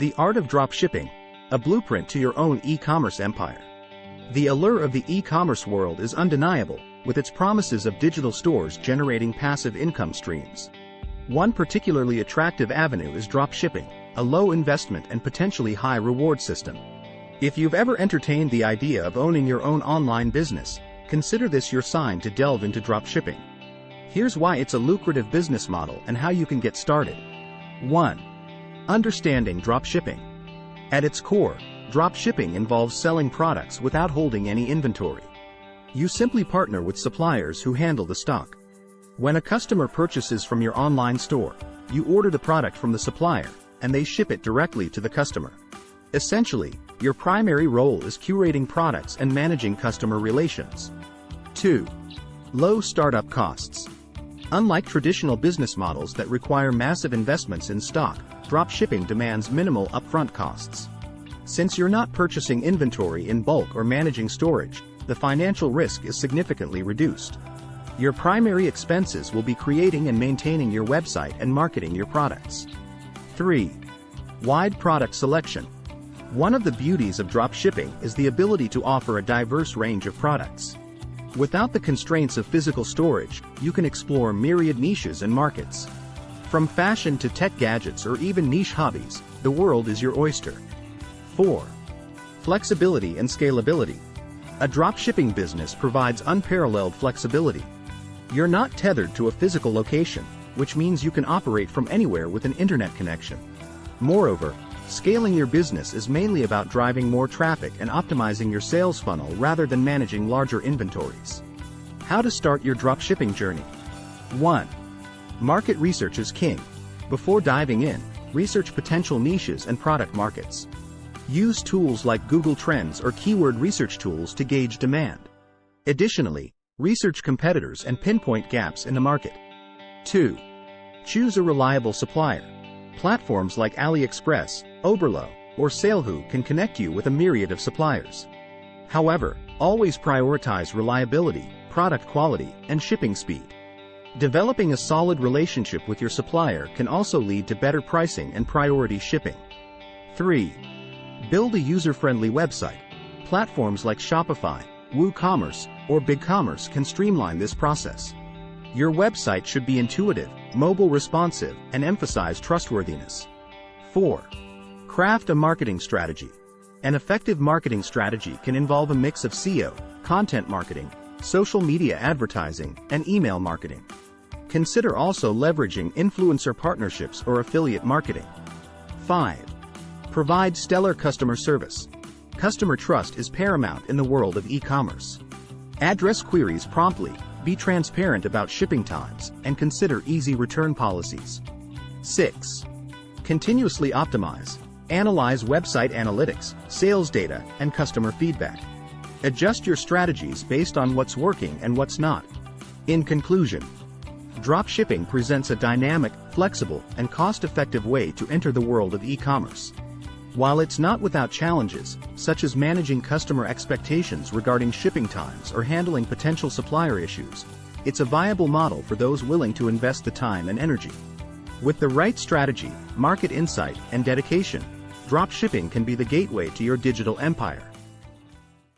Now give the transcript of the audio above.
The Art of Dropshipping, a blueprint to your own e-commerce empire. The allure of the e-commerce world is undeniable, with its promises of digital stores generating passive income streams. One particularly attractive avenue is dropshipping, a low-investment and potentially high-reward system. If you've ever entertained the idea of owning your own online business, consider this your sign to delve into dropshipping. Here's why it's a lucrative business model and how you can get started. 1. Understanding dropshipping. At its core, dropshipping involves selling products without holding any inventory. You simply partner with suppliers who handle the stock. When a customer purchases from your online store, you order the product from the supplier, and they ship it directly to the customer. Essentially, your primary role is curating products and managing customer relations. 2. Low startup costs. Unlike traditional business models that require massive investments in stock, dropshipping demands minimal upfront costs. Since you're not purchasing inventory in bulk or managing storage, the financial risk is significantly reduced. Your primary expenses will be creating and maintaining your website and marketing your products. 3. Wide product selection. One of the beauties of dropshipping is the ability to offer a diverse range of products. Without the constraints of physical storage, you can explore myriad niches and markets. From fashion to tech gadgets or even niche hobbies, the world is your oyster. 4. Flexibility and scalability. A dropshipping business provides unparalleled flexibility. You're not tethered to a physical location, which means you can operate from anywhere with an internet connection. Moreover, scaling your business is mainly about driving more traffic and optimizing your sales funnel rather than managing larger inventories. How to start your dropshipping journey. 1. Market research is king. Before diving in, research potential niches and product markets. Use tools like Google Trends or keyword research tools to gauge demand. Additionally, research competitors and pinpoint gaps in the market. 2. Choose a reliable supplier. Platforms like AliExpress, Oberlo, or Salehoo can connect you with a myriad of suppliers. However, always prioritize reliability, product quality, and shipping speed. Developing a solid relationship with your supplier can also lead to better pricing and priority shipping. 3. Build a user-friendly website. Platforms like Shopify, WooCommerce, or BigCommerce can streamline this process. Your website should be intuitive, mobile responsive, and emphasize trustworthiness. 4. Craft a marketing strategy. An effective marketing strategy can involve a mix of SEO, content marketing, social media advertising, and email marketing. Consider also leveraging influencer partnerships or affiliate marketing. 5. Provide stellar customer service. Customer trust is paramount in the world of e-commerce. Address queries promptly, be transparent about shipping times, and consider easy return policies. 6. Continuously optimize. Analyze website analytics, sales data, and customer feedback. Adjust your strategies based on what's working and what's not. In conclusion, dropshipping presents a dynamic, flexible, and cost-effective way to enter the world of e-commerce. While it's not without challenges, such as managing customer expectations regarding shipping times or handling potential supplier issues, it's a viable model for those willing to invest the time and energy. With the right strategy, market insight, and dedication, dropshipping can be the gateway to your digital empire.